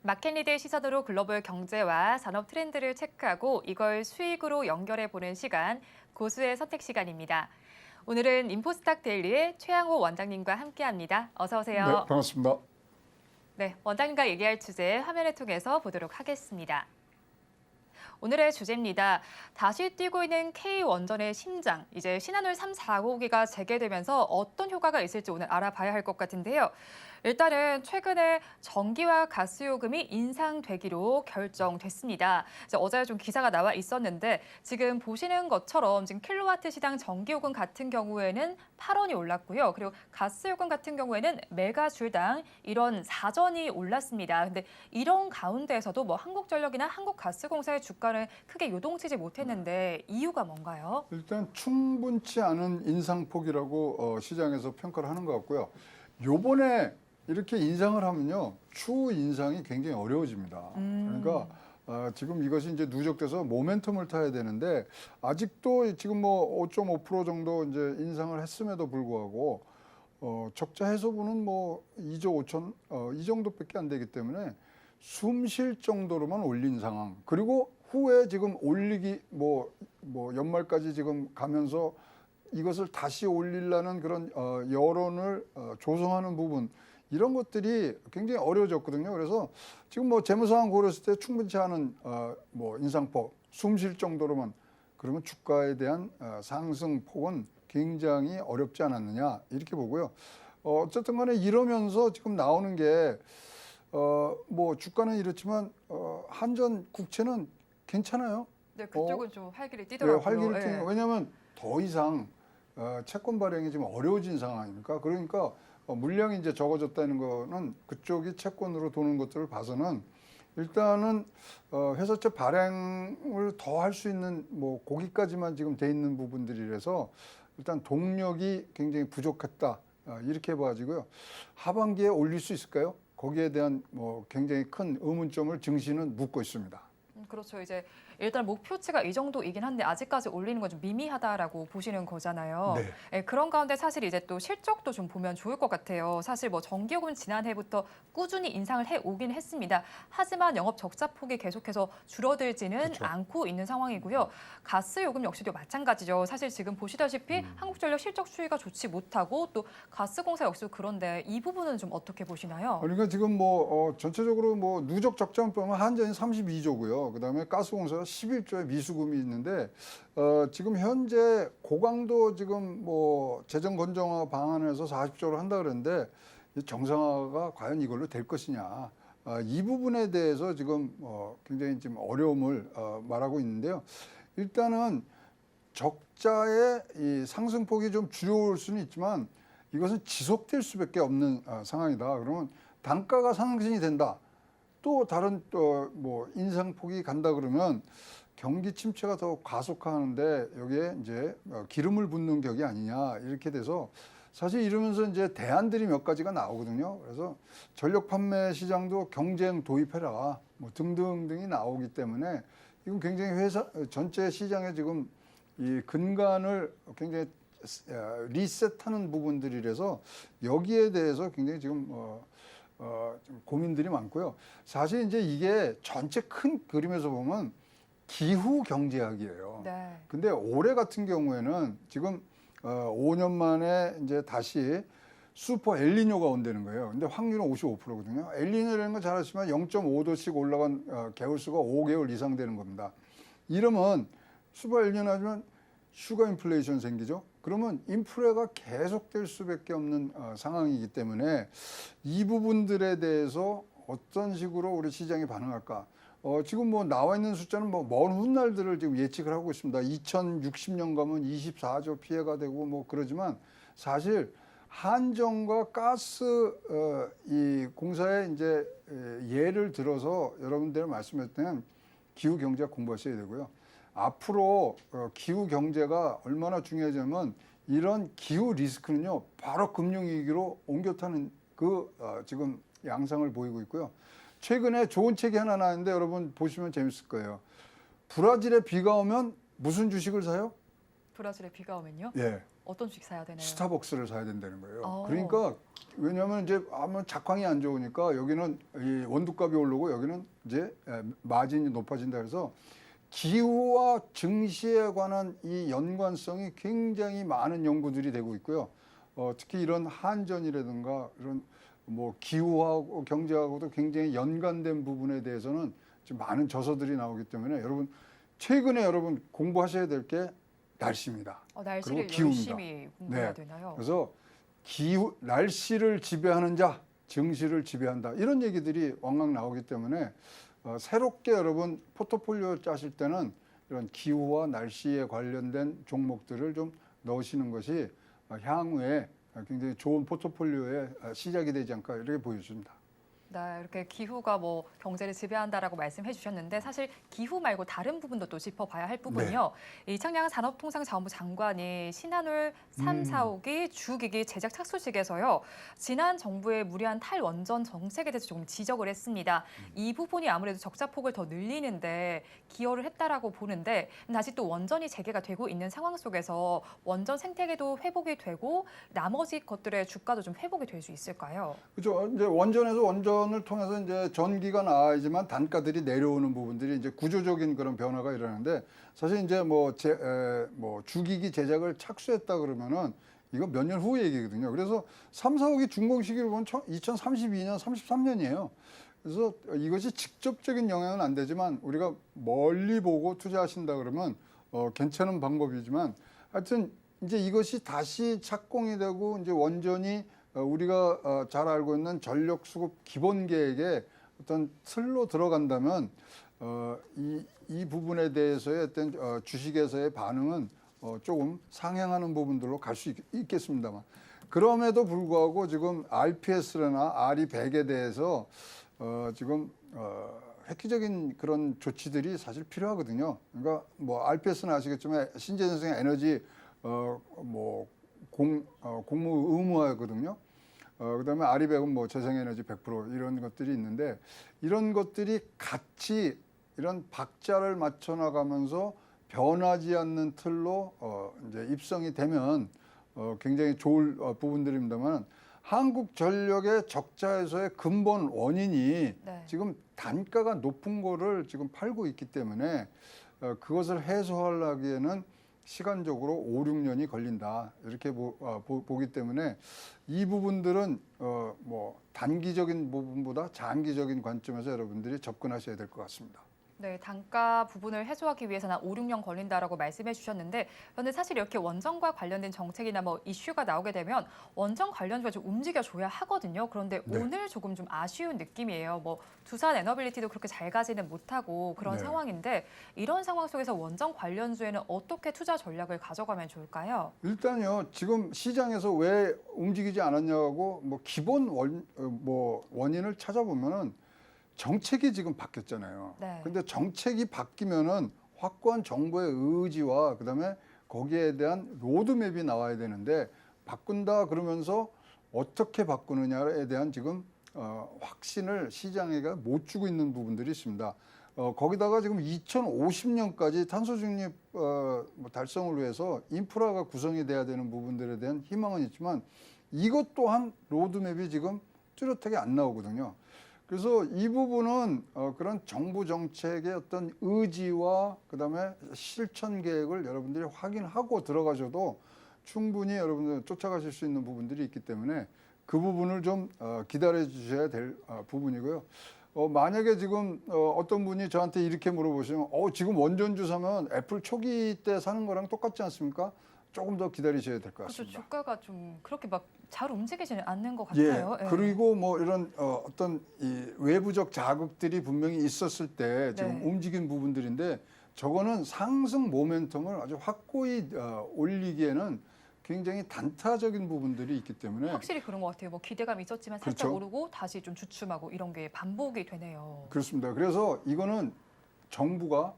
마켓리드의 시선으로 글로벌 경제와 산업 트렌드를 체크하고 이걸 수익으로 연결해 보는 시간, 고수의 선택 시간입니다. 오늘은 인포스탁 데일리의 최양호 원장님과 함께합니다. 어서 오세요. 네, 반갑습니다. 네, 원장님과 얘기할 주제 화면을 통해서 보도록 하겠습니다. 오늘의 주제입니다. 다시 뛰고 있는 K원전의 심장, 이제 신한울 3, 4호기가 재개되면서 어떤 효과가 있을지 오늘 알아봐야 할 것 같은데요. 일단은 최근에 전기와 가스 요금이 인상되기로 결정됐습니다. 어제 좀 기사가 나와 있었는데 지금 보시는 것처럼 지금 킬로와트 시당 전기 요금 같은 경우에는 8원이 올랐고요. 그리고 가스 요금 같은 경우에는 메가줄당 이런 4전이 올랐습니다. 근데 이런 가운데에서도 뭐 한국전력이나 한국가스공사의 주가는 크게 요동치지 못했는데 이유가 뭔가요? 일단 충분치 않은 인상폭이라고 시장에서 평가를 하는 것 같고요. 요번에 이렇게 인상을 하면요, 추후 인상이 굉장히 어려워집니다. 그러니까 지금 이것이 이제 누적돼서 모멘텀을 타야 되는데 아직도 지금 뭐 5.5% 정도 이제 인상을 했음에도 불구하고 적자 해소분은 뭐 2조 5천 이 정도밖에 안 되기 때문에 숨 쉴 정도로만 올린 상황. 그리고 후에 지금 올리기 뭐 연말까지 지금 가면서 이것을 다시 올리려는 그런 여론을 조성하는 부분, 이런 것들이 굉장히 어려워졌거든요. 그래서 지금 뭐 재무 상황 고렸을 때 충분치 않은 뭐 인상폭, 숨 쉴 정도로만, 그러면 주가에 대한 상승폭은 굉장히 어렵지 않았느냐 이렇게 보고요. 어쨌든 간에 이러면서 지금 나오는 게 뭐 주가는 이렇지만 한전 국채는 괜찮아요. 네, 그쪽은 좀 활기를 띠더라고요. 네, 활기를 띠는, 왜냐하면 더 이상 채권 발행이 지금 어려워진 상황이니까. 그러니까 물량이 이제 적어졌다는 거는 그쪽이 채권으로 도는 것들을 봐서는 일단은 회사채 발행을 더 할 수 있는 뭐 거기까지만 지금 돼 있는 부분들이라서 일단 동력이 굉장히 부족했다 이렇게 봐지고요. 하반기에 올릴 수 있을까요? 거기에 대한 뭐 굉장히 큰 의문점을 증시는 묻고 있습니다. 그렇죠. 이제 일단 목표치가 이 정도이긴 한데 아직까지 올리는 건 좀 미미하다라고 보시는 거잖아요. 네. 네, 그런 가운데 사실 이제 또 실적도 좀 보면 좋을 것 같아요. 사실 뭐 전기요금 지난해부터 꾸준히 인상을 해 오긴 했습니다. 하지만 영업 적자 폭이 계속해서 줄어들지는 그렇죠. 않고 있는 상황이고요. 가스 요금 역시도 마찬가지죠. 사실 지금 보시다시피 한국전력 실적 추이가 좋지 못하고 또 가스공사 역시도 그런데 이 부분은 좀 어떻게 보시나요? 그러니까 지금 뭐 전체적으로 뭐 누적 적자는 보면 한전이 32조고요. 그다음에 가스공사가 11조의 미수금이 있는데 지금 현재 고강도 지금 뭐 재정 건정화 방안에서 40조를 한다 그러는데 정상화가 과연 이걸로 될 것이냐. 이 부분에 대해서 지금 굉장히 지금 어려움을 말하고 있는데요. 일단은 적자의 이 상승폭이 좀 줄여올 수는 있지만 이것은 지속될 수밖에 없는 상황이다. 그러면 단가가 상승이 된다. 또 다른 또 뭐 인상폭이 간다 그러면 경기 침체가 더 가속화하는데 여기에 이제 기름을 붓는 격이 아니냐 이렇게 돼서 사실 이러면서 이제 대안들이 몇 가지가 나오거든요. 그래서 전력 판매 시장도 경쟁 도입해라 뭐 등등등이 나오기 때문에 이건 굉장히 회사 전체 시장에 지금 이 근간을 굉장히 리셋하는 부분들이라서 여기에 대해서 굉장히 지금 좀 고민들이 많고요. 사실 이제 이게 전체 큰 그림에서 보면 기후 경제학이에요. 네. 근데 올해 같은 경우에는 지금 5년 만에 이제 다시 슈퍼 엘니뇨가 온다는 거예요. 근데 확률은 55%거든요. 엘니뇨라는 건 잘 아시지만 0.5도씩 올라간 개월수가 5개월 이상 되는 겁니다. 이러면 슈퍼 엘니뇨 하면 슈거 인플레이션 생기죠. 그러면 인플레가 계속될 수밖에 없는 상황이기 때문에 이 부분들에 대해서 어떤 식으로 우리 시장이 반응할까? 지금 뭐 나와 있는 숫자는 뭐 먼 훗날들을 지금 예측을 하고 있습니다. 2060년 가면 24조 피해가 되고 뭐 그러지만 사실 한전과 가스 이 공사에 이제 예를 들어서 여러분들 말씀했을 때는 기후 경제학 공부하셔야 되고요. 앞으로 기후 경제가 얼마나 중요하냐면 이런 기후 리스크는요 바로 금융위기로 옮겨 타는 그 지금 양상을 보이고 있고요. 최근에 좋은 책이 하나 나왔는데 여러분 보시면 재밌을 거예요. 브라질에 비가 오면 무슨 주식을 사요? 브라질에 비가 오면요? 예, 어떤 주식 사야 되나요? 스타벅스를 사야 된다는 거예요. 어. 그러니까 왜냐하면 이제 아무 작황이 안 좋으니까 여기는 이 원두값이 오르고 여기는 이제 마진이 높아진다 그래서 기후와 증시에 관한 이 연관성이 굉장히 많은 연구들이 되고 있고요. 특히 이런 한전이라든가 이런 뭐 기후하고 경제하고도 굉장히 연관된 부분에 대해서는 좀 많은 저서들이 나오기 때문에 여러분 최근에 여러분 공부하셔야 될 게 날씨입니다. 날씨를 그리고 기후입니다. 열심히 공부해야 네. 되나요? 그래서 기후 날씨를 지배하는 자, 증시를 지배한다 이런 얘기들이 왕왕 나오기 때문에 새롭게 여러분 포트폴리오 짜실 때는 이런 기후와 날씨에 관련된 종목들을 좀 넣으시는 것이 향후에 굉장히 좋은 포트폴리오의 시작이 되지 않을까 이렇게 보여집니다. 네, 이렇게 기후가 뭐 경제를 지배한다라고 말씀해 주셨는데 사실 기후 말고 다른 부분도 또 짚어봐야 할 부분이요. 이창양 산업통상자원부 장관이 신한울 3, 4호기 주기기 제작 착수식에서요. 지난 정부의 무리한 탈원전 정책에 대해서 조금 지적을 했습니다. 이 부분이 아무래도 적자폭을 더 늘리는데 기여를 했다라고 보는데 다시 또 원전이 재개가 되고 있는 상황 속에서 원전 생태계도 회복이 되고 나머지 것들의 주가도 좀 회복이 될 수 있을까요? 그렇죠. 이제 원전을 통해서 이제 전기가 나와야지만 단가들이 내려오는 부분들이 이제 구조적인 그런 변화가 일어나는데 사실 이제 뭐 주기기 제작을 착수했다 그러면은 이거 몇 년 후 얘기거든요. 그래서 3, 4호기 준공 시기를 보면 2032년, 33년이에요. 그래서 이것이 직접적인 영향은 안 되지만 우리가 멀리 보고 투자하신다 그러면 괜찮은 방법이지만 하여튼 이제 이것이 다시 착공이 되고 이제 원전이 우리가 잘 알고 있는 전력 수급 기본 계획에 어떤 틀로 들어간다면 이 부분에 대해서의 어떤 주식에서의 반응은 조금 상향하는 부분들로 갈 수 있겠습니다만 그럼에도 불구하고 지금 RPS나 RE100에 대해서 지금 획기적인 그런 조치들이 사실 필요하거든요. 그러니까 뭐 RPS는 아시겠지만 신재생성 에너지 공무 의무화거든요. 그다음에 RE100은 뭐 재생에너지 100% 이런 것들이 있는데 이런 것들이 같이 이런 박자를 맞춰 나가면서 변하지 않는 틀로 이제 입성이 되면 굉장히 좋을 부분들입니다만 한국전력의 적자에서의 근본 원인이 지금 단가가 높은 거를 지금 팔고 있기 때문에 그것을 해소하려기에는 시간적으로 5, 6년이 걸린다 이렇게 보기 때문에 이 부분들은 뭐 단기적인 부분보다 장기적인 관점에서 여러분들이 접근하셔야 될 것 같습니다. 네, 단가 부분을 해소하기 위해서는 5, 6년 걸린다라고 말씀해 주셨는데 그런데 사실 이렇게 원전과 관련된 정책이나 뭐 이슈가 나오게 되면 원전 관련주가 좀 움직여줘야 하거든요. 그런데 오늘 조금 좀 아쉬운 느낌이에요. 뭐 두산 에너빌리티도 그렇게 잘 가지는 못하고 그런 상황인데 이런 상황 속에서 원전 관련주에는 어떻게 투자 전략을 가져가면 좋을까요? 일단요, 지금 시장에서 왜 움직이지 않았냐고 뭐 기본 원인을 찾아보면은 정책이 지금 바뀌었잖아요. 근데 정책이 바뀌면은 확고한 정부의 의지와 그다음에 거기에 대한 로드맵이 나와야 되는데 바꾼다 그러면서 어떻게 바꾸느냐에 대한 지금 확신을 시장에가 못 주고 있는 부분들이 있습니다. 거기다가 지금 2050년까지 탄소 중립 달성을 위해서 인프라가 구성이 돼야 되는 부분들에 대한 희망은 있지만 이것 또한 로드맵이 지금 뚜렷하게 안 나오거든요. 그래서 이 부분은 그런 정부 정책의 어떤 의지와 그다음에 실천 계획을 여러분들이 확인하고 들어가셔도 충분히 여러분들 쫓아가실 수 있는 부분들이 있기 때문에 그 부분을 좀 기다려 주셔야 될 부분이고요. 만약에 지금 어떤 분이 저한테 이렇게 물어보시면 지금 원전주 사면 애플 초기 때 사는 거랑 똑같지 않습니까? 조금 더 기다리셔야 될 것 같습니다. 그렇죠. 주가가 좀 그렇게 막 잘 움직이지는 않는 것 같아요. 그리고 뭐 이런 어떤 이 외부적 자극들이 분명히 있었을 때 지금 움직인 부분들인데 저거는 상승 모멘텀을 아주 확고히 올리기에는 굉장히 단타적인 부분들이 있기 때문에 확실히 그런 것 같아요. 뭐 기대감이 있었지만 살짝 오르고 다시 좀 주춤하고 이런 게 반복이 되네요. 그렇습니다. 그래서 이거는 정부가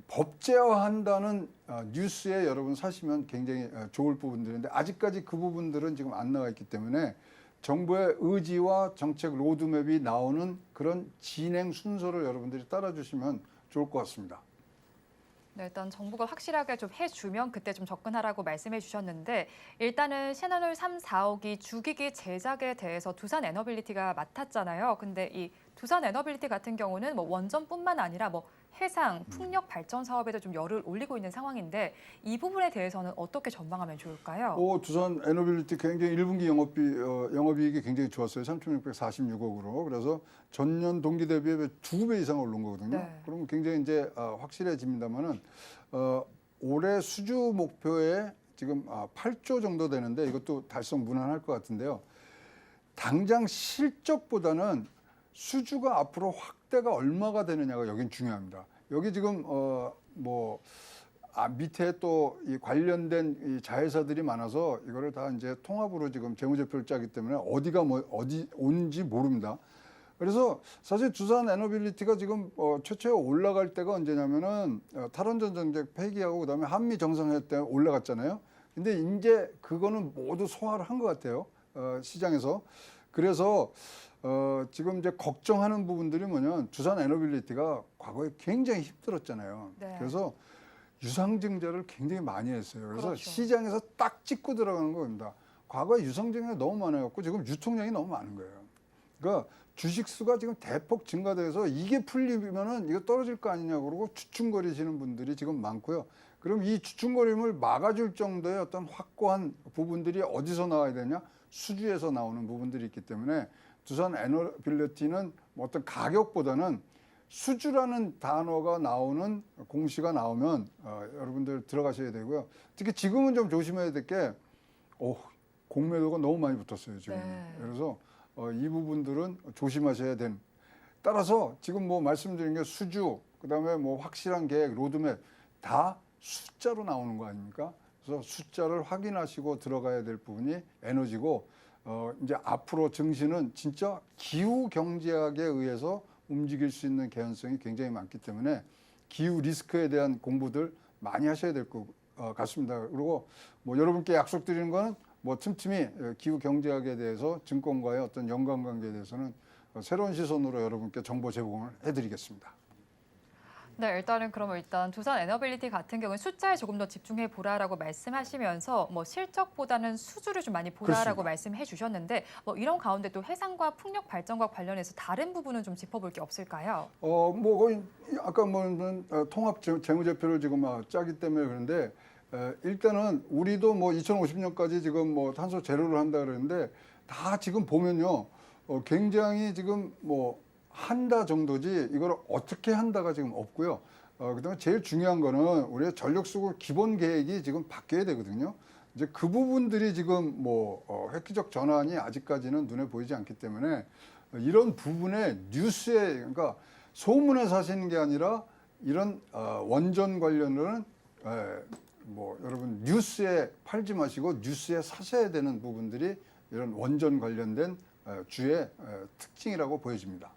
법제화한다는 뉴스에 여러분 사시면 굉장히 좋을 부분들인데 아직까지 그 부분들은 지금 안 나와 있기 때문에 정부의 의지와 정책 로드맵이 나오는 그런 진행 순서를 여러분들이 따라주시면 좋을 것 같습니다. 네, 일단 정부가 확실하게 좀 해주면 그때 좀 접근하라고 말씀해 주셨는데 일단은 신한울 3, 4호기 주기기 제작에 대해서 두산 에너빌리티가 맡았잖아요. 근데 이 두산 에너빌리티 같은 경우는 뭐 원전뿐만 아니라 뭐 해상, 풍력 발전 사업에도 좀 열을 올리고 있는 상황인데 이 부분에 대해서는 어떻게 전망하면 좋을까요? 두산 에너빌리티 굉장히 1분기 영업이익이 굉장히 좋았어요. 3,646억으로. 그래서 전년 동기 대비에 2배 이상 오른 거거든요. 네. 그러면 굉장히 이제 확실해집니다만은 올해 수주 목표에 지금 8조 정도 되는데 이것도 달성 무난할 것 같은데요. 당장 실적보다는 수주가 앞으로 확대가 얼마가 되느냐가 여긴 중요합니다. 여기 지금 밑에 또 이 관련된 이 자회사들이 많아서 이거를 다 이제 통합으로 지금 재무제표를 짜기 때문에 어디가 어디 온지 모릅니다. 그래서 사실 두산 에너빌리티가 지금 최초에 올라갈 때가 언제냐면은 탈원전 정책 폐기하고 그다음에 한미 정상회담 때 올라갔잖아요. 근데 이제 그거는 모두 소화를 한 것 같아요. 시장에서. 그래서 지금 이제 걱정하는 부분들이 뭐냐면 두산 에너빌리티가 과거에 굉장히 힘들었잖아요. 네. 그래서 유상증자를 굉장히 많이 했어요. 그래서 그렇죠. 시장에서 딱 찍고 들어가는 겁니다. 과거에 유상증자가 너무 많아갖고 지금 유통량이 너무 많은 거예요. 그러니까 주식 수가 지금 대폭 증가돼서 이게 풀리면은 이거 떨어질 거 아니냐 그러고 주춤거리시는 분들이 지금 많고요. 그럼 이 주춤거림을 막아줄 정도의 어떤 확고한 부분들이 어디서 나와야 되냐? 수주에서 나오는 부분들이 있기 때문에 두산 에너빌리티는 어떤 가격보다는 수주라는 단어가 나오는 공시가 나오면 여러분들 들어가셔야 되고요. 특히 지금은 좀 조심해야 될 게 공매도가 너무 많이 붙었어요 지금. 네. 그래서 이 부분들은 조심하셔야 되는. 따라서 지금 뭐 말씀드린 게 수주, 그다음에 뭐 확실한 계획, 로드맵 다 숫자로 나오는 거 아닙니까? 그래서 숫자를 확인하시고 들어가야 될 부분이 에너지고 이제 앞으로 증시는 진짜 기후 경제학에 의해서 움직일 수 있는 개연성이 굉장히 많기 때문에 기후 리스크에 대한 공부들 많이 하셔야 될 것 같습니다. 그리고 뭐 여러분께 약속드리는 거는 뭐 틈틈이 기후 경제학에 대해서 증권과의 어떤 연관관계에 대해서는 새로운 시선으로 여러분께 정보 제공을 해드리겠습니다. 네, 일단은 두산 에너빌리티 같은 경우는 숫자에 조금 더 집중해 보라라고 말씀하시면서 뭐 실적보다는 수주를 좀 많이 보라라고 그렇습니다. 말씀해 주셨는데 뭐 이런 가운데 또 해상과 풍력 발전과 관련해서 다른 부분은 좀 짚어볼 게 없을까요? 뭐 거의 아까 통합 재무제표를 지금 짜기 때문에 그런데 일단은 우리도 뭐 2050년까지 지금 뭐 탄소 제로를 한다 그러는데 다 지금 보면요 굉장히 지금 뭐 한다 정도지 이걸 어떻게 한다가 지금 없고요. 그다음에 제일 중요한 거는 우리의 전력 수급 기본 계획이 지금 바뀌어야 되거든요. 이제 그 부분들이 지금 획기적 전환이 아직까지는 눈에 보이지 않기 때문에 이런 부분에 뉴스에 그러니까 소문에 사시는 게 아니라 이런 원전 관련은 여러분 뉴스에 팔지 마시고 뉴스에 사셔야 되는 부분들이 이런 원전 관련된 주의 특징이라고 보여집니다.